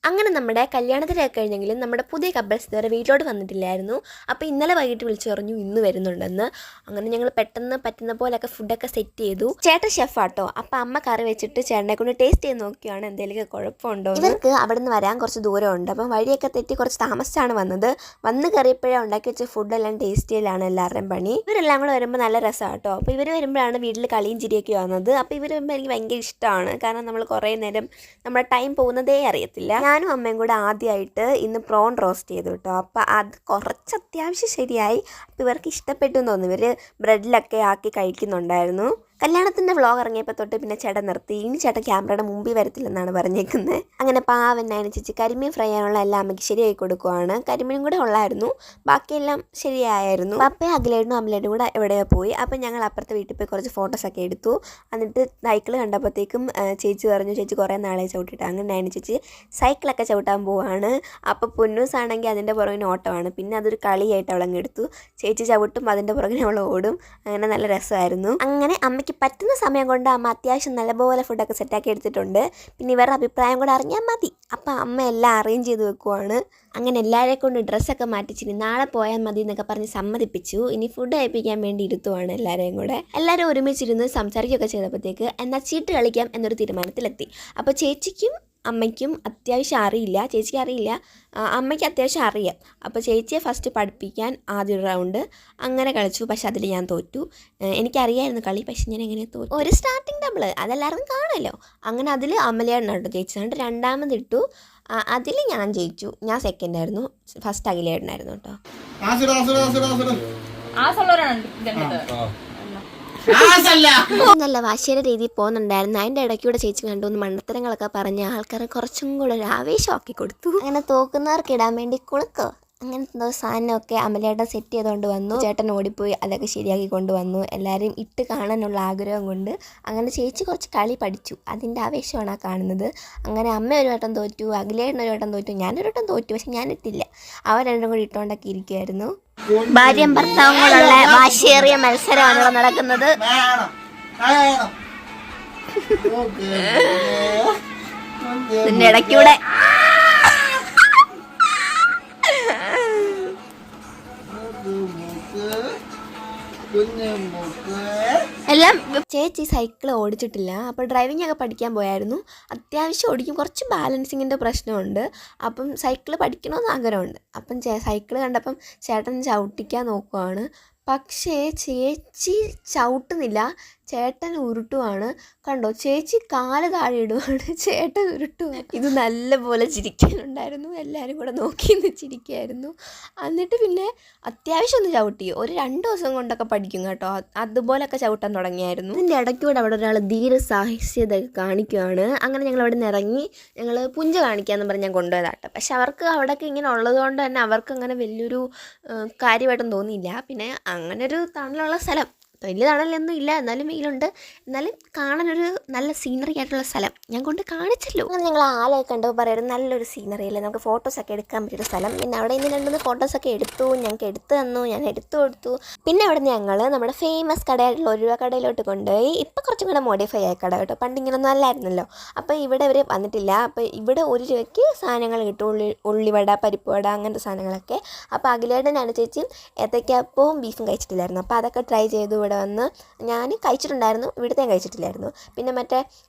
അങ്ങനെ നമ്മുടെ കല്യാണത്തിനൊക്കെ കഴിഞ്ഞെങ്കിലും നമ്മുടെ പുതിയ കപ്പിൾസ് ഇതുവരെ വീട്ടിലോട്ട് വന്നിട്ടില്ലായിരുന്നു. അപ്പോൾ ഇന്നലെ വൈകിട്ട് വിളിച്ചു പറഞ്ഞു ഇന്ന് വരുന്നുണ്ടെന്ന്. അങ്ങനെ ഞങ്ങൾ പെട്ടെന്ന് പറ്റുന്ന പോലെയൊക്കെ ഫുഡൊക്കെ സെറ്റ് ചെയ്തു. ചേട്ടൻ ഷെഫാട്ടോ. അപ്പോൾ അമ്മ കറി വെച്ചിട്ട് ചേട്ടനെ കൊണ്ട് ടേസ്റ്റ് ചെയ്ത് നോക്കിയാണ് എന്തെങ്കിലും കുഴപ്പമുണ്ടോ. ഇവർക്ക് അവിടെ നിന്ന് വരാൻ കുറച്ച് ദൂരമുണ്ട്. അപ്പം വഴിയൊക്കെ തെറ്റി കുറച്ച് താമസിച്ചാണ് വന്നത്. വന്ന് കയറിയപ്പോഴേ ഉണ്ടാക്കി വെച്ച ഫുഡെല്ലാം ടേസ്റ്റ് ചെയ്യലാണ് എല്ലാവരുടെയും പണി. ഇവരെല്ലാം കൂടെ വരുമ്പോൾ നല്ല രസമാണ് കേട്ടോ. അപ്പോൾ ഇവർ വരുമ്പോഴാണ് വീട്ടിൽ കളിയും ചിരിയൊക്കെ വന്നത്. അപ്പോൾ ഇവർ വരുമ്പോൾ എനിക്ക് ഭയങ്കര ഇഷ്ടമാണ്. കാരണം നമ്മൾ കുറേ നേരം നമ്മുടെ ടൈം പോകുന്നതേ അറിയത്തില്ല. ഞാനും അമ്മയും കൂടെ ആദ്യമായിട്ട് ഇന്ന് പ്രോൺ റോസ്റ്റ് ചെയ്തു കേട്ടോ. അപ്പോൾ അത് കുറച്ച് അത്യാവശ്യം ശരിയായി. അപ്പോൾ ഇവർക്ക് ഇഷ്ടപ്പെട്ടു എന്ന് തോന്നുന്നു. ഇവർ ബ്രെഡിലൊക്കെ ആക്കി കഴിക്കുന്നുണ്ടായിരുന്നു. കല്യാണത്തിൻ്റെ വ്ളോഗ് ഇറങ്ങിയപ്പോൾ തൊട്ട് പിന്നെ ചേട്ടൻ നിർത്തി. ഇനി ചേട്ടൻ ക്യാമറയുടെ മുമ്പിൽ വരത്തില്ലെന്നാണ് പറഞ്ഞേക്കുന്നത്. അങ്ങനെ പാവനായനെ ചേച്ചി കരിമീൻ ഫ്രൈ ആനുള്ള എല്ലാം അമ്മയ്ക്ക് ശരിയായി കൊടുക്കുവാണ്. കരിമീനും കൂടെ ഉള്ളായിരുന്നു, ബാക്കിയെല്ലാം ശരിയായിരുന്നു. പപ്പയും അഖിലേട്ടനും അമ്മലേട്ടും കൂടെ എവിടെയോ പോയി. അപ്പം ഞങ്ങൾ അപ്പുറത്തെ വീട്ടിൽ പോയി കുറച്ച് ഫോട്ടോസൊക്കെ എടുത്തു. എന്നിട്ട് സൈക്കിൾ കണ്ടപ്പോഴത്തേക്കും ചേച്ചി പറഞ്ഞു ചേച്ചി കുറേ നാളെ ചവിട്ടിയിട്ട്. അങ്ങനെ നയന ചേച്ചി സൈക്കിളൊക്കെ ചവിട്ടാൻ പോവാണ്. അപ്പോൾ പൊന്നൂസ് ആണെങ്കിൽ അതിൻ്റെ പുറകിന് ഓട്ടമാണ്. പിന്നെ അതൊരു കളിയായിട്ട് അവളങ്ങ് എടുത്തു. ചേച്ചി ചവിട്ടും അതിൻ്റെ പുറകിന് അവൾ ഓടും. അങ്ങനെ നല്ല രസമായിരുന്നു. അങ്ങനെ അമ്മയ്ക്ക് പറ്റുന്ന സമയം കൊണ്ട് അമ്മ അത്യാവശ്യം നല്ലപോലെ ഫുഡൊക്കെ സെറ്റാക്കി എടുത്തിട്ടുണ്ട്. പിന്നെ ഇവരുടെ അഭിപ്രായം കൂടെ അറിഞ്ഞാൽ മതി. അപ്പം അമ്മ എല്ലാം അറേഞ്ച് ചെയ്ത് വെക്കുവാണ്. അങ്ങനെ എല്ലാവരെ കൊണ്ട് ഡ്രസ്സൊക്കെ മാറ്റിച്ചിട്ട് നാളെ പോയാൽ മതി എന്നൊക്കെ പറഞ്ഞ് സമ്മതിപ്പിച്ചു. ഇനി ഫുഡ് കഴിപ്പിക്കാൻ വേണ്ടി ഇരുത്തുവാണ് എല്ലാവരെയും കൂടെ. എല്ലാവരും ഒരുമിച്ചിരുന്ന് സംസാരിക്കുകയൊക്കെ ചെയ്തപ്പോഴത്തേക്ക് എന്നാൽ ചീട്ട് കളിക്കാം എന്നൊരു തീരുമാനത്തിലെത്തി. അപ്പോൾ ചേച്ചിക്കും അമ്മയ്ക്കും അത്യാവശ്യം അറിയില്ല, ചേച്ചിക്ക് അറിയില്ല, അമ്മയ്ക്ക് അത്യാവശ്യം അറിയാം. അപ്പോൾ ചേച്ചിയെ ഫസ്റ്റ് പഠിപ്പിക്കാൻ ആദ്യ റൗണ്ട് അങ്ങനെ കളിച്ചു. പക്ഷെ അതിൽ ഞാൻ തോറ്റു. എനിക്കറിയായിരുന്നു കളി, പക്ഷെ ഞാൻ എങ്ങനെ തോറ്റു. ഒരു സ്റ്റാർട്ടിങ് ഡബിൾ അതെല്ലാവർക്കും കാണുമല്ലോ. അങ്ങനെ അതിൽ അമലയാണ് കേട്ടോ ജയിച്ചതുകൊണ്ട് രണ്ടാമതിട്ടു. അതിൽ ഞാൻ ജയിച്ചു. ഞാൻ സെക്കൻഡ് ആയിരുന്നു, ഫസ്റ്റ് അഖിലേട്ടനായിരുന്നു കേട്ടോ. നല്ല വാശിയുടെ രീതിയിൽ പോകുന്നുണ്ടായിരുന്നു. അതിൻ്റെ ഇടയ്ക്കൂടെ ചേച്ചി കണ്ടുവന്ന് മണ്ടത്തരങ്ങളൊക്കെ പറഞ്ഞ് ആൾക്കാരെ കുറച്ചും കൂടെ ഒരു ആവേശമാക്കി കൊടുത്തു. അങ്ങനെ തോക്കുന്നവർക്ക് ഇടാൻ വേണ്ടി കുളുക്കോ അങ്ങനത്തെ സാധനമൊക്കെ അമലേട്ടൻ സെറ്റ് ചെയ്തുകൊണ്ട് വന്നു. ചേട്ടൻ ഓടിപ്പോയി അതൊക്കെ ശരിയാക്കി കൊണ്ടുവന്നു. എല്ലാവരും ഇട്ട് കാണാനുള്ള ആഗ്രഹം കൊണ്ട് അങ്ങനെ ചേച്ചി കുറച്ച് കളി പഠിച്ചു. അതിൻ്റെ ആവേശമാണ് ആ കാണുന്നത്. അങ്ങനെ അമ്മ ഒരു വട്ടം തോറ്റു, അഖിലേട്ടൻ ഒരു വട്ടം തോറ്റു, ഞാനൊരു വട്ടം തോറ്റു. പക്ഷെ ഞാനിട്ടില്ല. അവർ രണ്ടും കൂടി ഇട്ടുകൊണ്ടൊക്കെ ഇരിക്കുമായിരുന്നു. ഭാര്യയും ഭർത്താവും കൂടെയുള്ള വാശിയേറിയ മത്സരമാണല്ലോ നടക്കുന്നത്. ഇതിൻ്റെ ഇടയ്ക്കൂടെ എല്ലാം. ചേച്ചി സൈക്കിൾ ഓടിച്ചിട്ടില്ല. അപ്പോൾ ഡ്രൈവിംഗ് ഒക്കെ പഠിക്കാൻ പോയായിരുന്നു. അത്യാവശ്യം ഓടിക്കും, കുറച്ച് ബാലൻസിങ്ങിൻ്റെ പ്രശ്നമുണ്ട്. അപ്പം സൈക്കിൾ പഠിക്കണമെന്ന് ആഗ്രഹമുണ്ട്. അപ്പം സൈക്കിൾ കണ്ടപ്പം ചേട്ടൻ ചവിട്ടിക്കാൻ നോക്കുവാണ്. പക്ഷേ ചേച്ചി ചവിട്ടുന്നില്ല, ചേട്ടൻ ഉരുട്ടുവാണ്. കണ്ടോ, ചേച്ചി കാല് താഴെ ഇടുവാണ്, ചേട്ടൻ ഉരുട്ടുവാണ്. ഇത് നല്ലപോലെ ചിരിക്കാനുണ്ടായിരുന്നു. എല്ലാവരും കൂടെ നോക്കി നിന്ന് ചിരിക്കായിരുന്നു. എന്നിട്ട് പിന്നെ അത്യാവശ്യം ഒന്ന് ചവിട്ടി. ഒരു 2 ദിവസം കൊണ്ടൊക്കെ പഠിക്കും കേട്ടോ. അതുപോലൊക്കെ ചവിട്ടാൻ തുടങ്ങിയായിരുന്നു. ഇതിൻ്റെ ഇടയ്ക്കൂടെ അവിടെ ഒരാൾ ധീര സാഹസ്യതൊക്കെ കാണിക്കുവാണ്. അങ്ങനെ ഞങ്ങൾ അവിടെ നിന്ന് ഇറങ്ങി ഞങ്ങൾ പുഞ്ച കാണിക്കാമെന്ന് പറഞ്ഞ് ഞാൻ കൊണ്ടുപോയതാട്ടോ. പക്ഷെ അവർക്ക് അവിടെയൊക്കെ ഇങ്ങനെ ഉള്ളത് കൊണ്ട് തന്നെ അവർക്ക് അങ്ങനെ വലിയൊരു കാര്യമായിട്ടൊന്നും തോന്നിയില്ല. പിന്നെ അങ്ങനെ ഒരു തണലുള്ള സ്ഥലം, വലിയ തണലൊന്നും ഇല്ല, എന്നാലും വെയിലുണ്ട്, എന്നാലും കാണാനൊരു നല്ല സീനറി ആയിട്ടുള്ള സ്ഥലം ഞാൻ കൊണ്ട് കാണിച്ചല്ലോ. അങ്ങനെ ഞങ്ങൾ ആളൊക്കെ കണ്ടപ്പോൾ പറയുന്നത് നല്ലൊരു സീനറി അല്ലേ, നമുക്ക് ഫോട്ടോസൊക്കെ എടുക്കാൻ പറ്റിയൊരു സ്ഥലം. പിന്നെ അവിടെ നിന്ന് 2-3 ഫോട്ടോസൊക്കെ എടുത്തു. ഞങ്ങൾക്ക് എടുത്തു തന്നു, ഞാൻ എടുത്തു കൊടുത്തു. പിന്നെ അവിടെ നിന്ന് ഞങ്ങൾ നമ്മുടെ ഫേമസ് കടയായിട്ടുള്ള ഒരു രൂപ കടയിലോട്ട് കൊണ്ടുപോയി. ഇപ്പം കുറച്ചും കൂടെ മോഡിഫൈ ആയ കട കേട്ടോ. പണ്ട് ഇങ്ങനെയൊന്നും അല്ലായിരുന്നല്ലോ. അപ്പോൾ ഇവിടെ അവർ വന്നിട്ടില്ല. അപ്പോൾ ഇവിടെ 1 രൂപയ്ക്ക് സാധനങ്ങൾ കിട്ടും. ഉള്ളിവട, പരിപ്പ് വട, അങ്ങനത്തെ സാധനങ്ങളൊക്കെ. അപ്പോൾ അഖിലേട്ടനാണ് ചേച്ചിയും ഏത്തയ്ക്കാപ്പവും ബീഫും കഴിച്ചിട്ടില്ലായിരുന്നു. അപ്പോൾ അതൊക്കെ ട്രൈ ചെയ്തു. ഇവിടെ വന്ന് ഞാൻ കഴിച്ചിട്ടുണ്ടായിരുന്നു, ഇവിടുത്തെ കഴിച്ചിട്ടില്ലായിരുന്നു. പിന്നെ മറ്റേ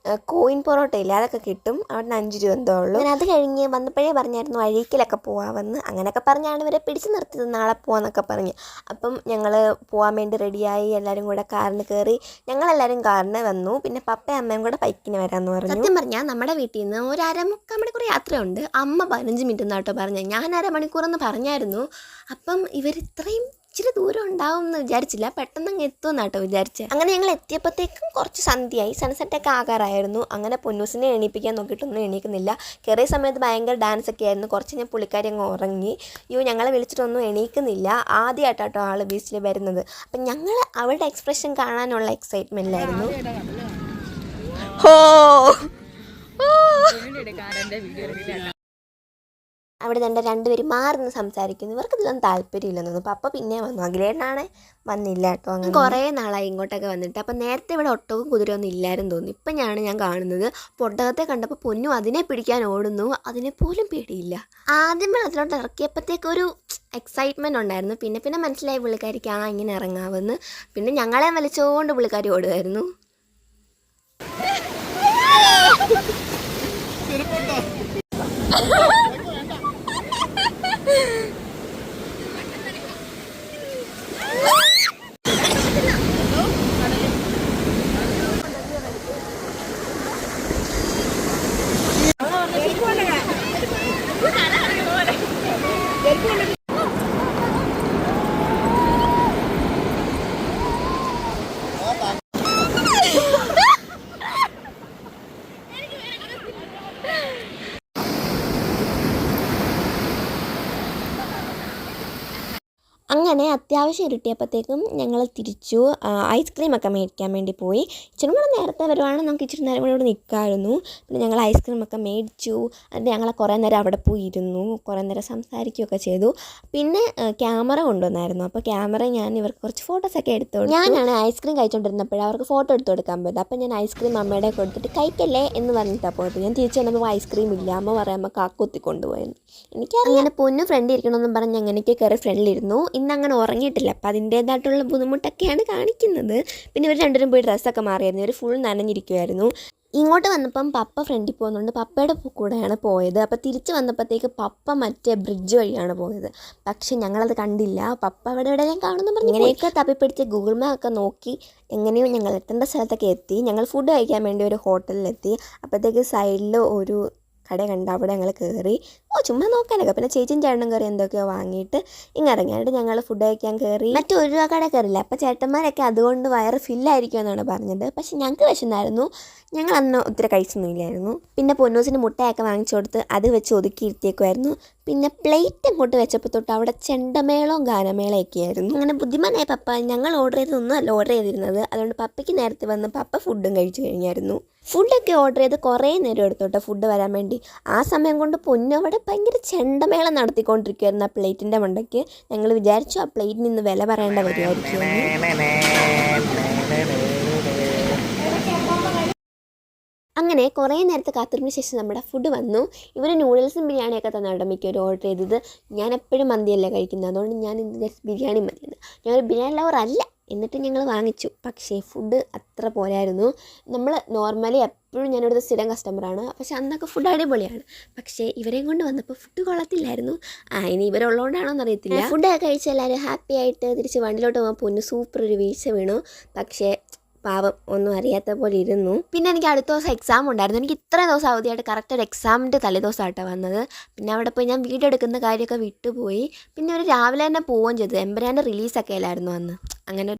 കോയിൻ പൊറോട്ട ഇല്ല, അതൊക്കെ കിട്ടും. അവിടെ 5 രൂപ എന്തോ ഉള്ളൂ. ഞാൻ അത് കഴിഞ്ഞ് വന്നപ്പോഴേ പറഞ്ഞായിരുന്നു അഴീക്കലൊക്കെ പോകാമെന്ന്. അങ്ങനെയൊക്കെ പറഞ്ഞാണ് ഇവരെ പിടിച്ച് നിർത്തിയത്, നാളെ പോകാമെന്നൊക്കെ പറഞ്ഞ്. അപ്പം ഞങ്ങൾ പോകാൻ വേണ്ടി റെഡിയായി. എല്ലാവരും കൂടെ കാറിന് കയറി. ഞങ്ങളെല്ലാവരും കാറിന് വന്നു. പിന്നെ പപ്പയും അമ്മയും കൂടെ ബൈക്കിന് വരാമെന്ന് പറഞ്ഞു. സത്യം പറഞ്ഞാൽ നമ്മുടെ വീട്ടിൽ നിന്ന് ഒരു 1/2-3/4 മണിക്കൂർ യാത്രയുണ്ട്. അമ്മ 15 മിനിറ്റ് എന്നാട്ടോ പറഞ്ഞത്. ഞാൻ 1/2 മണിക്കൂറെന്ന് പറഞ്ഞായിരുന്നു. അപ്പം ഇവരിത്രയും ഇച്ചിരി ദൂരം ഉണ്ടാവും എന്ന് വിചാരിച്ചില്ല. പെട്ടെന്ന് അങ്ങ് എത്തുമെന്നാട്ടോ വിചാരിച്ചത്. അങ്ങനെ ഞങ്ങൾ എത്തിയപ്പോഴത്തേക്കും കുറച്ച് സന്ധ്യയായി, സൺസെറ്റൊക്കെ ആകാറായിരുന്നു. അങ്ങനെ പൊന്നൂസിനെ എണീപ്പിക്കാൻ നോക്കിയിട്ടൊന്നും എണീക്കുന്നില്ല. കയറിയ സമയത്ത് ഭയങ്കര ഡാൻസൊക്കെ ആയിരുന്നു. കുറച്ച് ഞാൻ പുള്ളിക്കാരി അങ്ങ് ഉറങ്ങി. ഞങ്ങളെ വിളിച്ചിട്ടൊന്നും എണീക്കുന്നില്ല. ആദ്യമായിട്ടാട്ടോ ആൾ ബീച്ചിൽ വരുന്നത്. അപ്പം ഞങ്ങൾ അവളുടെ എക്സ്പ്രഷൻ കാണാനുള്ള എക്സൈറ്റ്മെൻറ്റിലായിരുന്നു. ഹോ അവിടെ തന്നെ രണ്ടുപേരും മാറുന്ന് സംസാരിക്കുന്നു. ഇവർക്കതിലൊന്നും താല്പര്യമില്ലെന്ന് തോന്നുന്നു. പപ്പ പിന്നെ വന്നു. അഖിലേട്ടനാണ് വന്നില്ല കേട്ടോ. അങ്ങനെ കുറേ നാളായി ഇങ്ങോട്ടൊക്കെ വന്നിട്ട്. അപ്പം നേരത്തെ ഇവിടെ ഒട്ടകവും കുതിരയൊന്നും ഇല്ലായിരുന്നു തോന്നി. ഇപ്പം ഞാൻ കാണുന്നത്. അപ്പോൾ ഒട്ടകത്തെ കണ്ടപ്പോൾ പൊന്നു അതിനെ പിടിക്കാൻ ഓടുന്നു. അതിനെ പോലും പേടിയില്ല. ആദ്യമേ അതിലോട്ട് ഇറക്കിയപ്പോഴത്തേക്കൊരു എക്സൈറ്റ്മെൻറ്റ് ഉണ്ടായിരുന്നു. പിന്നെ മനസ്സിലായി പുള്ളിക്കാരിക്ക് ഇങ്ങനെ ഇറങ്ങാമെന്ന്. പിന്നെ ഞങ്ങളെ വലിച്ചുകൊണ്ട് പുള്ളിക്കാരി ഓടുമായിരുന്നു. അങ്ങനെ അത്യാവശ്യം ഇരുട്ടിയപ്പോഴത്തേക്കും ഞങ്ങൾ തിരിച്ചു ഐസ്ക്രീമൊക്കെ മേടിക്കാൻ വേണ്ടി പോയി. ഇച്ചിരി കൂടെ നേരത്തെ വരുവാണെങ്കിൽ നമുക്ക് ഇച്ചിരി നേരം കൂടെ ഇവിടെ നിൽക്കാമായിരുന്നു. പിന്നെ ഞങ്ങൾ ഐസ്ക്രീമൊക്കെ മേടിച്ചു. എന്നിട്ട് ഞങ്ങൾ കുറേ നേരം അവിടെ പോയി ഇരുന്നു. കുറേ നേരം സംസാരിക്കുകയൊക്കെ ചെയ്തു. പിന്നെ ക്യാമറ കൊണ്ടുവന്നായിരുന്നു. അപ്പോൾ ക്യാമറ ഞാൻ ഇവർക്ക് കുറച്ച് ഫോട്ടോസൊക്കെ എടുത്തു. ഞാനാണ് ഐസ്ക്രീം കഴിച്ചുകൊണ്ടിരുന്നപ്പോഴേ അവർക്ക് ഫോട്ടോ എടുത്ത് കൊടുക്കാൻ പറ്റും. അപ്പോൾ ഞാൻ ഐസ്ക്രീം അമ്മയുടെ കൊടുത്തിട്ട് കഴിക്കല്ലേ എന്ന് പറഞ്ഞിട്ടാണ് പോയത്. ഞാൻ തിരിച്ചു വന്നപ്പോൾ ഐസ്ക്രീം ഇല്ല. അമ്മ പറയുമ്പോൾ കാക്കുത്തി കൊണ്ടുപോയെന്ന്. എനിക്ക് അങ്ങനെ പൊന്നു ഫ്രണ്ട് ഇരിക്കണമെന്നും പറഞ്ഞ് അങ്ങനെയൊക്കെ കയറി ഫ്രണ്ടിലിരുന്നു. ഇന്നങ്ങനെ ഉറങ്ങിയിട്ടില്ല. അപ്പോൾ അതിൻ്റേതായിട്ടുള്ള ബുദ്ധിമുട്ടൊക്കെയാണ് കാണിക്കുന്നത്. പിന്നെ ഇവർ രണ്ടുപേരും പോയി ഡ്രസ്സൊക്കെ മാറിയായിരുന്നു. ഇവർ ഫുൾ നനഞ്ഞിരിക്കുമായിരുന്നു. ഇങ്ങോട്ട് വന്നപ്പം പപ്പ ഫ്രണ്ടിൽ പോകുന്നുണ്ട്. പപ്പയുടെ കൂടെയാണ് പോയത്. അപ്പോൾ തിരിച്ച് വന്നപ്പോഴത്തേക്ക് പപ്പ മറ്റേ ബ്രിഡ്ജ് വഴിയാണ് പോയത്. പക്ഷെ ഞങ്ങളത് കണ്ടില്ല. പപ്പ അവിടെ എവിടെയെല്ലാം കാണുമെന്ന് പറഞ്ഞു ഇങ്ങനെയൊക്കെ തപ്പിപ്പിടിച്ച് ഗൂഗിൾ മാപ്പ് ഒക്കെ നോക്കി എങ്ങനെയോ ഞങ്ങൾ എത്തേണ്ട സ്ഥലത്തൊക്കെ എത്തി. ഞങ്ങൾ ഫുഡ് കഴിക്കാൻ വേണ്ടി ഒരു ഹോട്ടലിലെത്തി. അപ്പോഴത്തേക്ക് സൈഡിൽ ഒരു കട കണ്ട് അവിടെ ഞങ്ങൾ കയറി. ചുമ്മാ നോക്കാനൊക്കെ. പിന്നെ ചേച്ചിയും ചേട്ടനും കയറി എന്തൊക്കെയോ വാങ്ങിയിട്ട് ഇറങ്ങിയിട്ട് ഞങ്ങൾ ഫുഡ് കഴിക്കാൻ കയറി. മറ്റൊരു കട കയറില്ല. അപ്പോൾ ചേട്ടന്മാരൊക്കെ അതുകൊണ്ട് വയറ് ഫില്ലായിരിക്കും എന്നാണ് പറഞ്ഞത്. പക്ഷെ ഞങ്ങൾക്ക് വിശന്നായിരുന്നു. ഞങ്ങൾ അന്ന് ഒത്തിരി കഴിച്ചൊന്നുമില്ലായിരുന്നു. പിന്നെ പൊന്നൂസിന് മുട്ടയൊക്കെ വാങ്ങിച്ചു കൊടുത്ത് അത് വെച്ച് ഒതുക്കി ഇരുത്തിയേക്കുമായിരുന്നു. പിന്നെ പ്ലേറ്റ് അങ്ങോട്ട് വെച്ചപ്പോൾ തൊട്ട് അവിടെ ചെണ്ടമേളവും ഗാനമേളയൊക്കെ ആയിരുന്നു. അങ്ങനെ ബുദ്ധിമാനായ പപ്പ ഞങ്ങൾ ഓർഡർ ചെയ്തതൊന്നും അല്ല ഓർഡർ ചെയ്തിരുന്നത്. അതുകൊണ്ട് പപ്പയ്ക്ക് നേരത്തെ വന്ന് പപ്പ ഫുഡും കഴിച്ചു കഴിഞ്ഞായിരുന്നു. ഫുഡൊക്കെ ഓർഡർ ചെയ്ത് കുറേ നേരം എടുത്തോട്ടെ ഫുഡ് വരാൻ വേണ്ടി. ആ സമയം കൊണ്ട് പൊന്നവിടെ ഭയങ്കര ചെണ്ടമേളം നടത്തിക്കൊണ്ടിരിക്കുകയായിരുന്നു ആ പ്ലേറ്റിൻ്റെ മണ്ടയ്ക്ക്. ഞങ്ങൾ വിചാരിച്ചു ആ പ്ലേറ്റിന് ഇന്ന് വില പറയേണ്ട വരുമായിരിക്കും. അങ്ങനെ കുറേ നേരത്തെ കാത്തിരിപ്പിന് ശേഷം നമ്മുടെ ഫുഡ് വന്നു. ഇവർ നൂഡിൽസും ബിരിയാണിയൊക്കെ തന്നാണ് മിക്കവരും ഓർഡർ ചെയ്തത്. ഞാൻ എപ്പോഴും മന്തിയല്ല കഴിക്കുന്നത്. അതുകൊണ്ട് ഞാൻ ഇന്ന് ബിരിയാണി മതിയെന്ന്. ഞാനൊരു ബിരിയാണി ലവർ അല്ല. എന്നിട്ട് ഞങ്ങൾ വാങ്ങിച്ചു. പക്ഷേ ഫുഡ് അത്ര പോരായിരുന്നു. നമ്മൾ നോർമലി എപ്പോഴും ഞാനിവിടുത്തെ സ്ഥിരം കസ്റ്റമറാണ്. പക്ഷേ അന്നൊക്കെ ഫുഡ് അടിപൊളിയാണ്. പക്ഷേ ഇവരെയും കൊണ്ട് വന്നപ്പോൾ ഫുഡ് കൊള്ളത്തില്ലായിരുന്നു. ഇനി ഇവരുള്ളതുകൊണ്ടാണോ എന്നറിയത്തില്ല. ഫുഡൊക്കെ കഴിച്ച് എല്ലാവരും ഹാപ്പി ആയിട്ട് തിരിച്ച് വണ്ടിയിലോട്ട് പോകുമ്പോൾ പൊന്നു സൂപ്പർ ഒരു വീഴ്ച വീണു. പക്ഷേ പാവം ഒന്നും അറിയാത്ത പോലെ ഇരുന്നു. പിന്നെ എനിക്ക് അടുത്ത ദിവസം എക്സാം ഉണ്ടായിരുന്നു. എനിക്ക് ഇത്രയും ദിവസം അവധിയായിട്ട് കറക്റ്റ് ഒരു എക്സാമിൻ്റെ തലേദിവസമായിട്ടാണ് വന്നത്. പിന്നെ അവിടെ പോയി ഞാൻ വീഡിയോ എടുക്കുന്ന കാര്യമൊക്കെ വിട്ടുപോയി. പിന്നെ ഒരു രാവിലെ തന്നെ പോവുകയും ചെയ്തു. എമ്പുരാൻ്റെ റിലീസൊക്കെ അല്ലായിരുന്നു അന്ന്. അങ്ങനെ